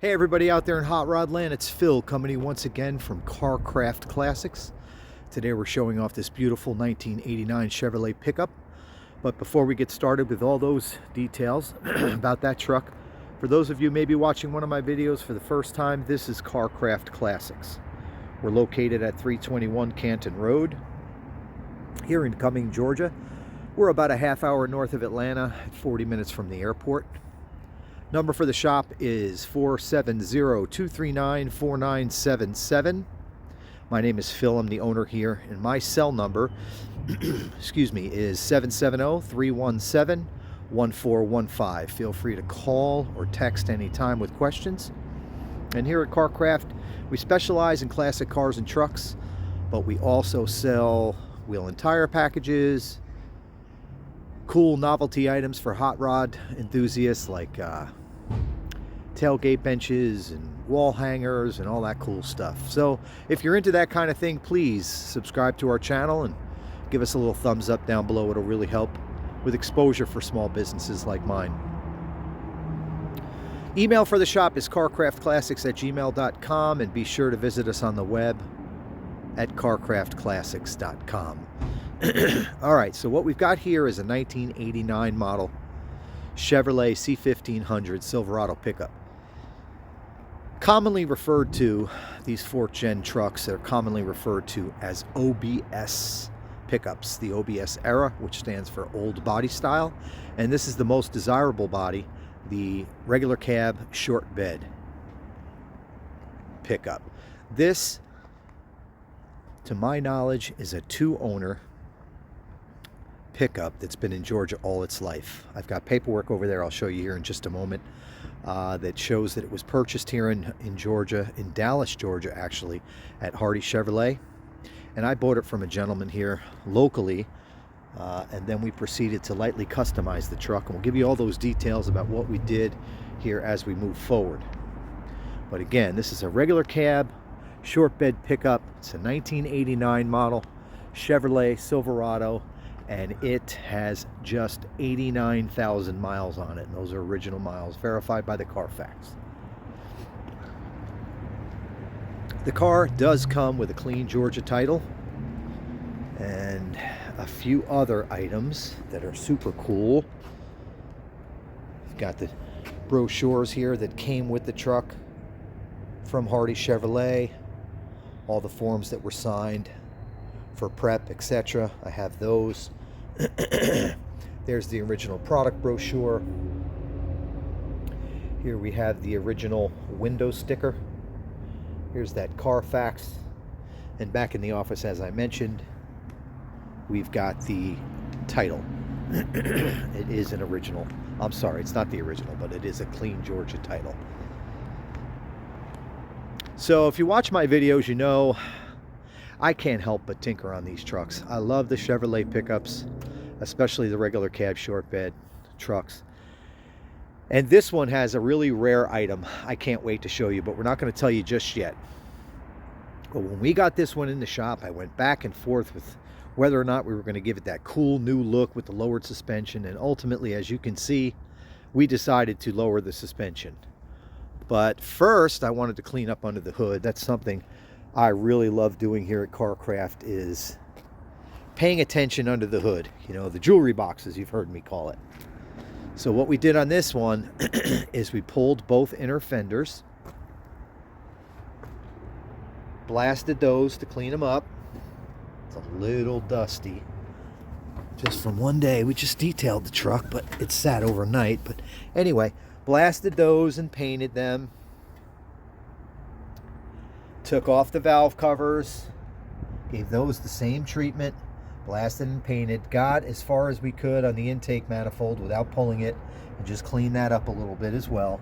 Hey everybody out there in Hot Rod Land, it's Phil coming to you once again from Carcraft Classics. Today we're showing off this beautiful 1989 Chevrolet pickup. But before we get started with all those details about that truck, for those of you maybe watching one of my videos for the first time, this is Carcraft Classics. We're located at 321 Canton Road here in Cumming, Georgia. We're about a half hour north of Atlanta, 40 minutes from the airport. Number for the shop is 470-239-4977. My name is Phil, I'm the owner here, and my cell number excuse me, is 770-317-1415. Feel free to call or text anytime with questions. And here at Carcraft, we specialize in classic cars and trucks, but we also sell wheel and tire packages, cool novelty items for hot rod enthusiasts like tailgate benches and wall hangers and all that cool stuff. So if you're into that kind of thing, please subscribe to our channel and give us a little thumbs up down below. It'll really help with exposure for small businesses like mine. Email for the shop is carcraftclassics@gmail.com, and be sure to visit us on the web at carcraftclassics.com. All right, so what we've got here is a 1989 model Chevrolet C1500 Silverado pickup. Commonly referred to, these 4th gen trucks are commonly referred to as OBS pickups, the OBS era, which stands for old body style, and this is the most desirable body, the regular cab short bed pickup. This, to my knowledge, is a 2-owner pickup that's been in Georgia all its life. I've got paperwork over there I'll show you here in just a moment that shows that it was purchased here in Georgia, in Dallas, Georgia actually, at Hardy Chevrolet, and I bought it from a gentleman here locally, and then we proceeded to lightly customize the truck, and we'll give you all those details about what we did here as we move forward. But again, this is a regular cab short bed pickup. It's a 1989 model Chevrolet Silverado, and it has just 89,000 miles on it, and those are original miles verified by the Carfax. The car does come with a clean Georgia title and a few other items that are super cool. You've got the brochures here that came with the truck from Hardy Chevrolet, all the forms that were signed for prep, etc. I have those. There's the original product brochure. Here we have the original window sticker. Here's that Carfax. And back in the office, as I mentioned, we've got the title. It is an original. I'm sorry, it's not the original, but it is a clean Georgia title. So if you watch my videos, you know I can't help but tinker on these trucks. I love the Chevrolet pickups, especially the regular cab short bed trucks. And this one has a really rare item I can't wait to show you, but we're not going to tell you just yet. But when we got this one in the shop, I went back and forth with whether or not we were going to give it that cool new look with the lowered suspension, and ultimately, as you can see, we decided to lower the suspension. But first, I wanted to clean up under the hood. That's something I really love doing here at Carcraft, is paying attention under the hood. You know, the jewelry boxes, you've heard me call it. So what we did on this one is we pulled both inner fenders, blasted those to clean them up. It's a little dusty, just from one day. We just detailed the truck, but it sat overnight. But anyway, blasted those and painted them. Took off the valve covers, gave those the same treatment, blasted and painted, got as far as we could on the intake manifold without pulling it, and just cleaned that up a little bit as well.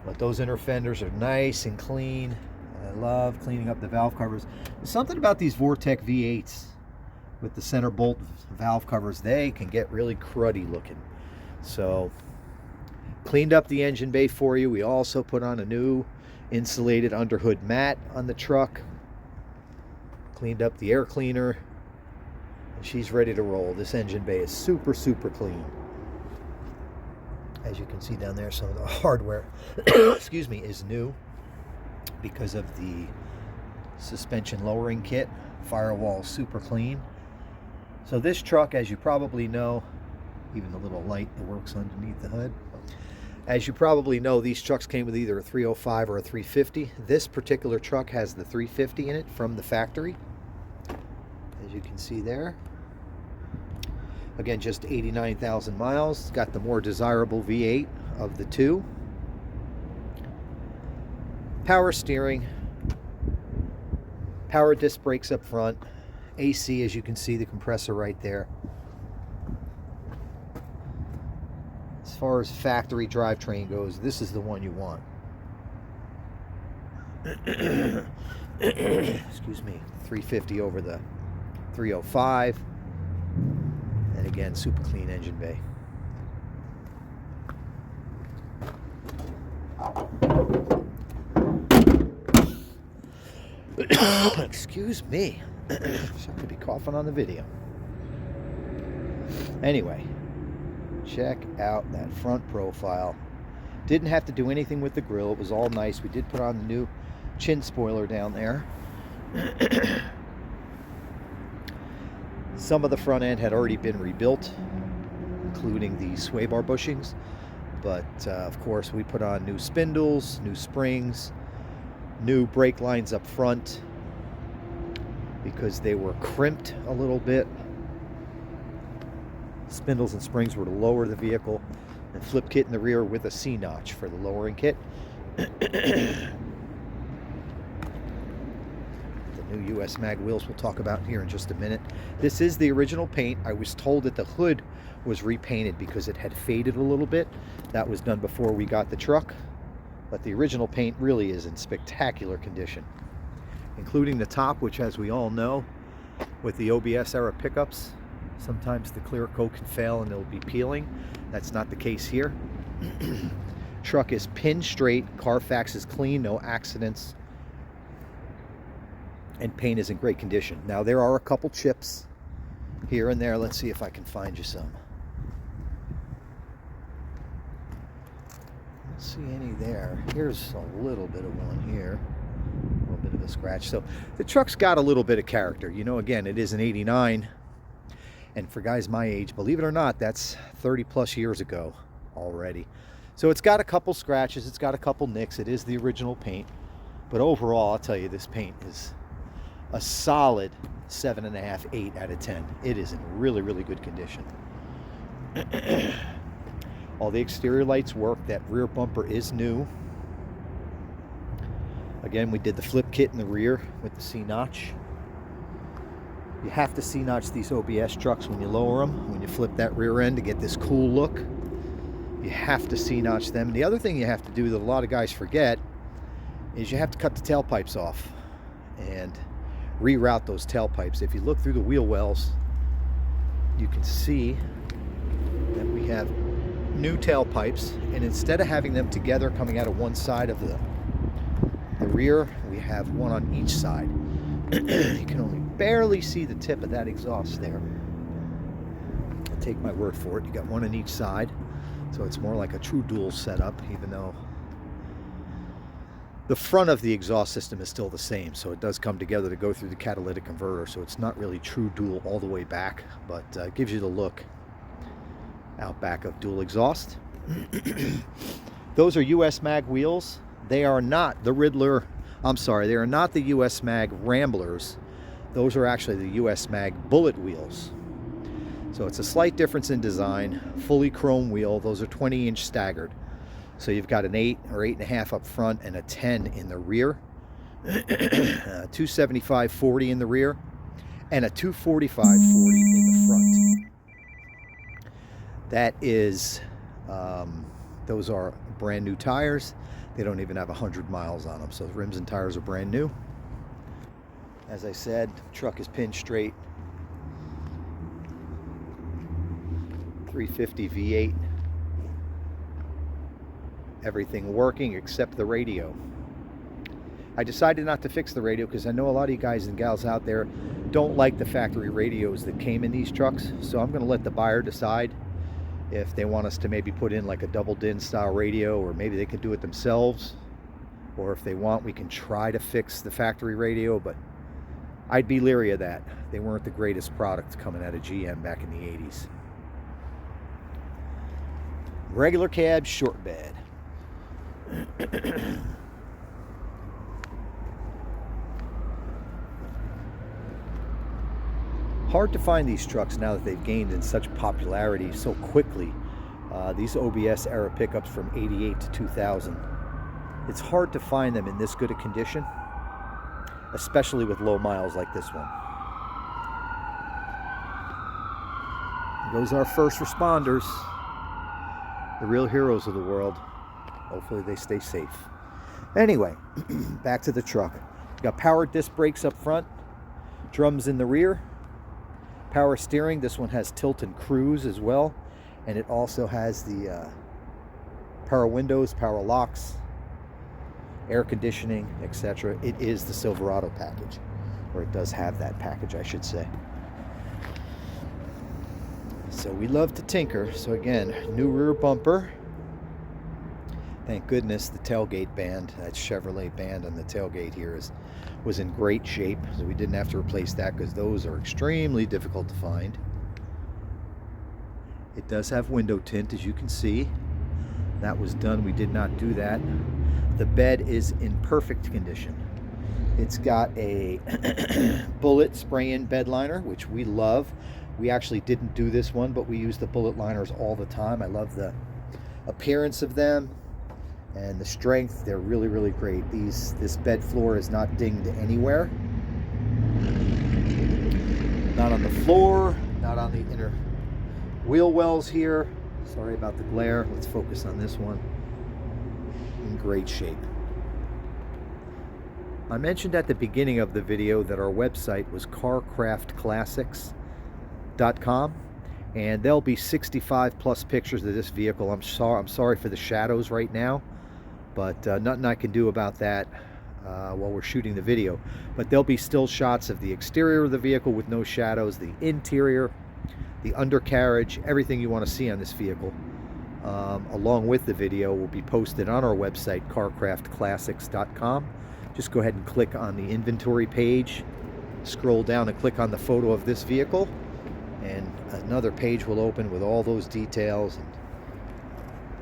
But those inner fenders are nice and clean. I love cleaning up the valve covers. There's something about these Vortec V8s with the center bolt valve covers, they can get really cruddy looking. So cleaned up the engine bay for you. We also put on a new insulated underhood mat on the truck, cleaned up the air cleaner, and she's ready to roll. This engine bay is super clean. As you can see down there, some of the hardware excuse me, is new because of the suspension lowering kit. Firewall super clean. So this truck, as you probably know, even the little light that works underneath the hood, as you probably know, these trucks came with either a 305 or a 350. This particular truck has the 350 in it from the factory, as you can see there. Again, just 89,000 miles. It's got the more desirable V8 of the two. Power steering, power disc brakes up front, AC, as you can see, the compressor right there. As far as factory drivetrain goes, this is the one you want. Excuse me, 350 over the 305. And again, super clean engine bay. Excuse me. So I could be coughing on the video. Anyway, check out that front profile. Didn't have to do anything with the grill. It was all nice. We did put on the new chin spoiler down there. Some of the front end had already been rebuilt, including the sway bar bushings. But of course, we put on new spindles, new springs, new brake lines up front because they were crimped a little bit. Spindles and springs were to lower the vehicle, and flip kit in the rear with a C-notch for the lowering kit. The new US mag wheels we'll talk about here in just a minute. This is the original paint. I was told that the hood was repainted because it had faded a little bit. That was done before we got the truck, but the original paint really is in spectacular condition, including the top, which, as we all know, with the OBS era pickups, sometimes the clear coat can fail and it'll be peeling. That's not the case here. Truck is pin straight, Carfax is clean, no accidents, and paint is in great condition. Now, there are a couple chips here and there. Let's see if I can find you some. Don't see any there. Here's a little bit of one here. A little bit of a scratch. So the truck's got a little bit of character. You know, again, it is an 89. And for guys my age, believe it or not, that's 30 plus years ago already. So it's got a couple scratches. It's got a couple nicks. It is the original paint. But overall, I'll tell you, this paint is a solid 7.5, 8 out of 10. It is in really, really good condition. All the exterior lights work. That rear bumper is new. Again, we did the flip kit in the rear with the C-notch. You have to C-notch these OBS trucks when you lower them, when you flip that rear end to get this cool look. You have to C-notch them. And the other thing you have to do that a lot of guys forget is you have to cut the tailpipes off and reroute those tailpipes. If you look through the wheel wells, you can see that we have new tailpipes, and instead of having them together coming out of one side of the rear, we have one on each side. You can only barely see the tip of that exhaust there. Take my word for it, you got one on each side, so it's more like a true dual setup, even though the front of the exhaust system is still the same, so it does come together to go through the catalytic converter, so it's not really true dual all the way back, but it gives you the look out back of dual exhaust. Those are US mag wheels. They are not the Riddler, they are not the US mag Ramblers. Those are actually the US mag Bullet wheels. So it's a slight difference in design. Fully chrome wheel. Those are 20-inch staggered. So you've got an 8 or 8.5 up front and a 10 in the rear. 275/40 in the rear and a 245/40 in the front. That is, those are brand new tires. They don't even have 100 miles on them. So the rims and tires are brand new. As I said, the truck is pin straight. 350 V8. Everything working except the radio. I decided not to fix the radio because I know a lot of you guys and gals out there don't like the factory radios that came in these trucks. So I'm going to let the buyer decide if they want us to maybe put in like a double din style radio, or maybe they could do it themselves, or if they want, we can try to fix the factory radio, but I'd be leery of that. They weren't the greatest products coming out of GM back in the 80s. Regular cab, short bed. Hard to find these trucks now that they've gained in such popularity so quickly. These OBS era pickups from 88 to 2000. It's hard to find them in this good a condition, especially with low miles like this one. There goes our first responders, the real heroes of the world. Hopefully they stay safe. Anyway, back to the truck. We got power disc brakes up front, drums in the rear, power steering. This one has tilt and cruise as well, and it also has the power windows, power locks, air conditioning, etc. It is the Silverado package, or it does have that package, I should say. So we love to tinker. So again, new rear bumper. Thank goodness the tailgate band, that Chevrolet band on the tailgate here was in great shape, so we didn't have to replace that, because those are extremely difficult to find. It does have window tint, as you can see. That was done. We did not do that. The bed is in perfect condition. It's got a bullet spray-in bed liner, which we love. We actually didn't do this one, but we use the bullet liners all the time. I love the appearance of them and the strength. They're really, really great. This bed floor is not dinged anywhere. Not on the floor, not on the inner wheel wells here. Sorry about the glare. Let's focus on this one. In great shape. I mentioned at the beginning of the video that our website was carcraftclassics.com, and there'll be 65 plus pictures of this vehicle. I'm sorry for the shadows right now, but nothing I can do about that while we're shooting the video. But there'll be still shots of the exterior of the vehicle with no shadows, the interior, the undercarriage, everything you want to see on this vehicle, along with the video, will be posted on our website, carcraftclassics.com. Just go ahead and click on the inventory page, scroll down and click on the photo of this vehicle, and another page will open with all those details and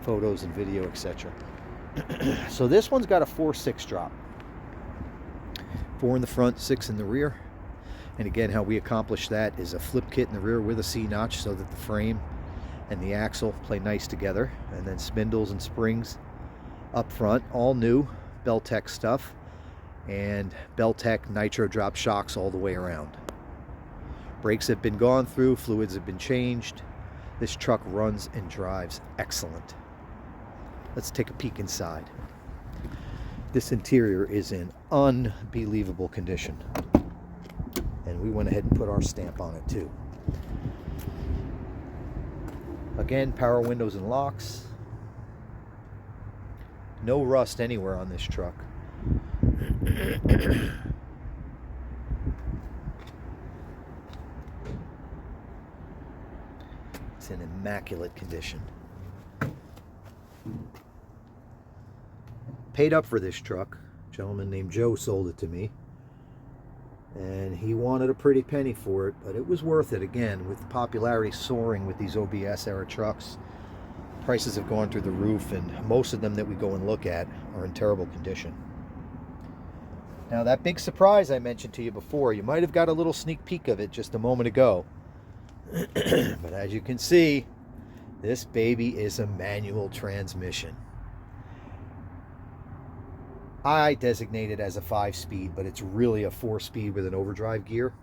photos and video, etc. So this one's got a 4/6 drop. 4 in the front, 6 in the rear. And again, how we accomplish that is a flip kit in the rear with a C-notch, so that the frame and the axle play nice together. And then spindles and springs up front, all new Beltec stuff, and Beltec nitro drop shocks all the way around. Brakes have been gone through, fluids have been changed. This truck runs and drives excellent. Let's take a peek inside. This interior is in unbelievable condition, and we went ahead and put our stamp on it too. Again, power windows and locks. No rust anywhere on this truck. It's in immaculate condition. Paid up for this truck. A gentleman named Joe sold it to me, and he wanted a pretty penny for it, but it was worth it. Again, with popularity soaring with these OBS era trucks, prices have gone through the roof, and most of them that we go and look at are in terrible condition. Now, that big surprise I mentioned to you before, you might have got a little sneak peek of it just a moment ago. But as you can see, this baby is a manual transmission. I designate it as a 5-speed, but it's really a 4-speed with an overdrive gear.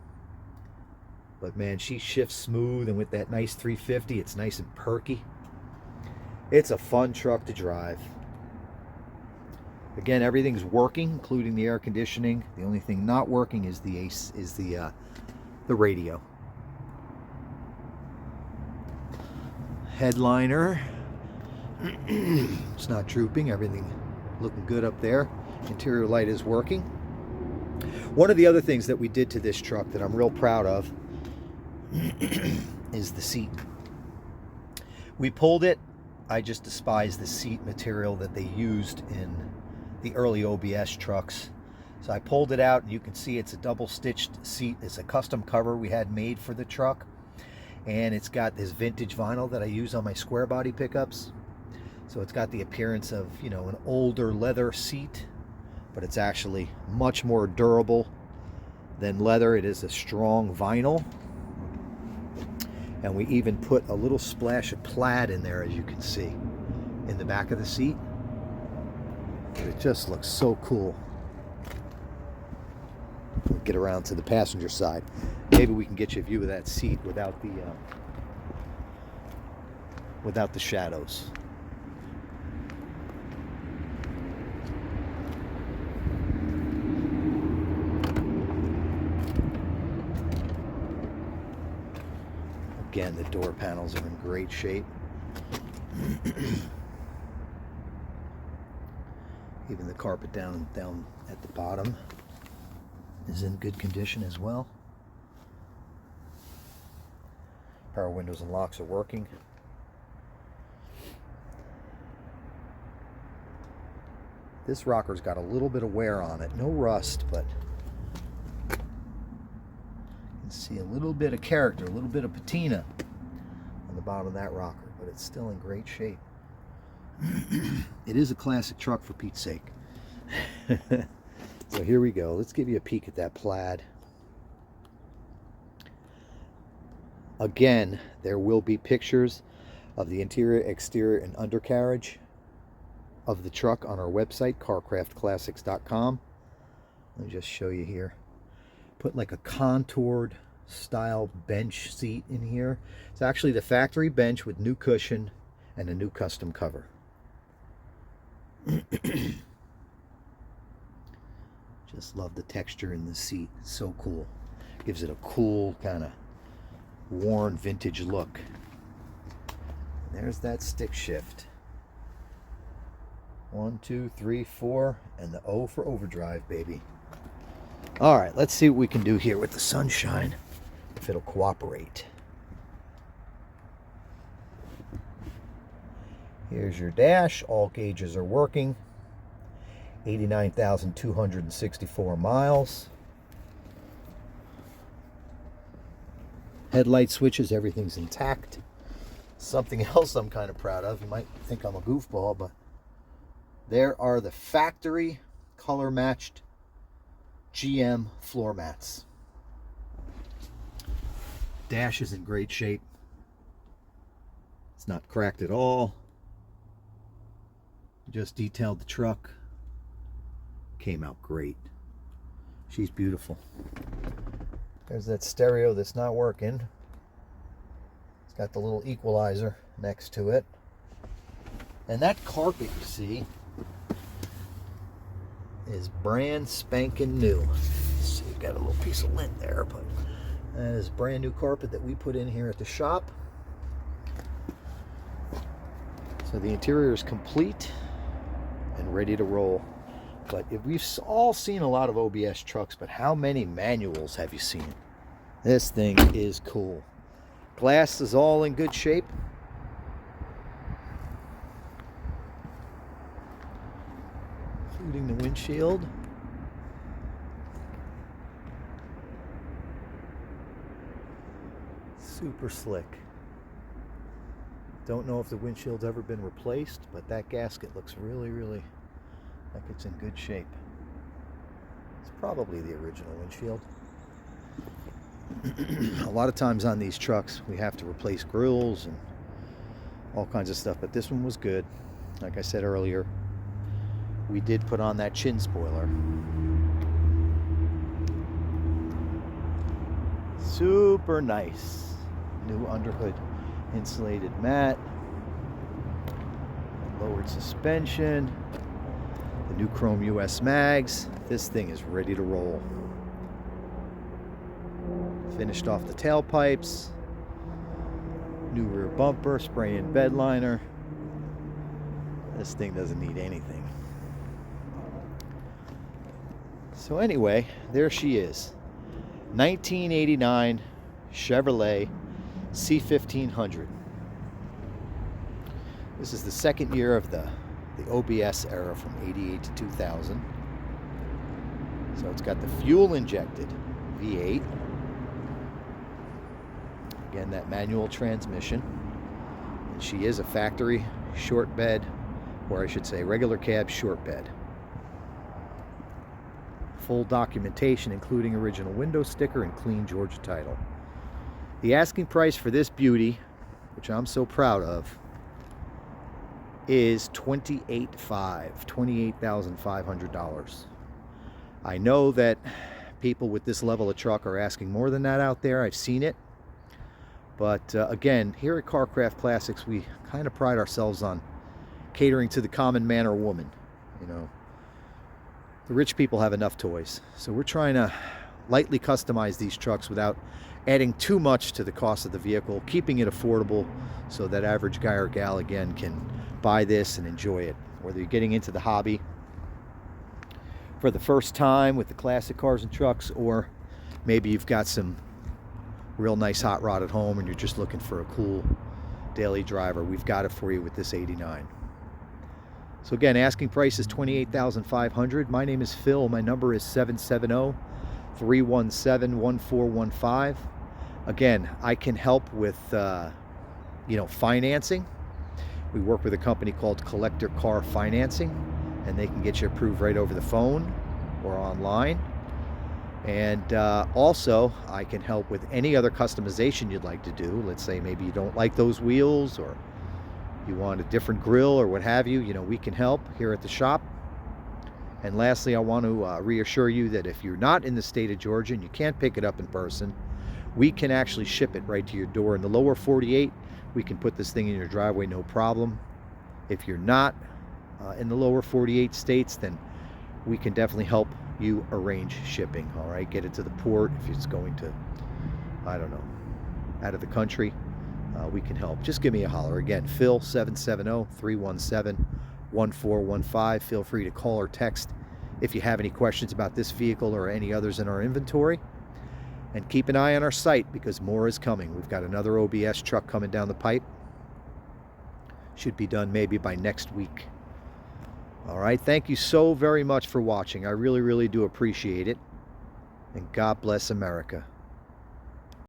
But man, she shifts smooth, and with that nice 350, it's nice and perky. It's a fun truck to drive. Again, everything's working, including the air conditioning. The only thing not working is the radio. Headliner. It's not drooping. Everything looking good up there. Interior light is working. One of the other things that we did to this truck that I'm real proud of is the seat. We pulled it. I just despise the seat material that they used in the early OBS trucks. So I pulled it out, and you can see it's a double stitched seat. It's a custom cover we had made for the truck. And it's got this vintage vinyl that I use on my square body pickups. So it's got the appearance of, you know, an older leather seat, but it's actually much more durable than leather. It is a strong vinyl. And we even put a little splash of plaid in there, as you can see, in the back of the seat. It just looks so cool. We'll get around to the passenger side. Maybe we can get you a view of that seat without the shadows. Again, the door panels are in great shape. Even the carpet down at the bottom is in good condition as well. Power windows and locks are working. This rocker's got a little bit of wear on it. No rust, but you can see a little bit of character, a little bit of patina on the bottom of that rocker, but it's still in great shape. It is a classic truck, for Pete's sake. So here we go. Let's give you a peek at that plaid. Again, there will be pictures of the interior, exterior, and undercarriage of the truck on our website, carcraftclassics.com. Let me just show you here. Put like a contoured style bench seat in here. It's actually the factory bench with new cushion and a new custom cover. Just love the texture in the seat. It's so cool. Gives it a cool kind of worn vintage look. There's that stick shift. 1, 2, 3, 4, and the O for overdrive, baby. All right, let's see what we can do here with the sunshine, if it'll cooperate. Here's your dash. All gauges are working. 89,264 miles. Headlight switches, everything's intact. Something else I'm kind of proud of. You might think I'm a goofball, but there are the factory color matched GM floor mats. Dash is in great shape. It's not cracked at all. Just detailed the truck. Came out great. She's beautiful. There's that stereo that's not working. It's got the little equalizer next to it. And that carpet, you see, is brand spanking new. So you've got a little piece of lint there, but that is brand new carpet that we put in here at the shop. So the interior is complete and ready to roll. But if we've all seen a lot of OBS trucks, but how many manuals have you seen? This thing is cool. Glass is all in good shape. Including the windshield. Super slick. Don't know if the windshield's ever been replaced, but that gasket looks really, really like it's in good shape. It's probably the original windshield. A lot of times on these trucks we have to replace grills and all kinds of stuff, but this one was good. Like I said earlier, we did put on that chin spoiler. Super nice. New underhood insulated mat. Lowered suspension. The new chrome US mags. This thing is ready to roll. Finished off the tailpipes. New rear bumper, spray-in bed liner. This thing doesn't need anything. So anyway, there she is. 1989 Chevrolet C1500. This is the second year of the OBS era from 88 to 2000. So it's got the fuel injected V8. Again, that manual transmission. And she is a factory short bed, or I should say regular cab short bed. Full documentation including original window sticker and clean Georgia title. The asking price for this beauty, which I'm so proud of, is $28,500. I know that people with this level of truck are asking more than that out there. I've seen it. But again, here at Carcraft Classics, we kind of pride ourselves on catering to the common man or woman. You know, the rich people have enough toys. So we're trying to lightly customize these trucks without adding too much to the cost of the vehicle, keeping it affordable so that average guy or gal, again, can buy this and enjoy it. Whether you're getting into the hobby for the first time with the classic cars and trucks, or maybe you've got some real nice hot rod at home and you're just looking for a cool daily driver, we've got it for you with this 89. So again, asking price is $28,500. My name is Phil. My number is 770-317-1415. Again, I can help with financing. We work with a company called Collector Car Financing, and they can get you approved right over the phone or online. And also, I can help with any other customization you'd like to do. Let's say maybe you don't like those wheels, or you want a different grill, or what have you. You know, we can help here at the shop. And lastly, I want to reassure you that if you're not in the state of Georgia and you can't pick it up in person, we can actually ship it right to your door. In the lower 48, we can put this thing in your driveway, no problem. If you're not in the lower 48 states, then we can definitely help you arrange shipping. All right, get it to the port. If it's going to, I don't know, out of the country, we can help. Just give me a holler. Again, Phil, 770-317-1415. Feel free to call or text if you have any questions about this vehicle or any others in our inventory. And keep an eye on our site, because more is coming. We've got another OBS truck coming down the pipe. Should be done maybe by next week. All right, thank you so very much for watching. I really, really do appreciate it. And God bless America.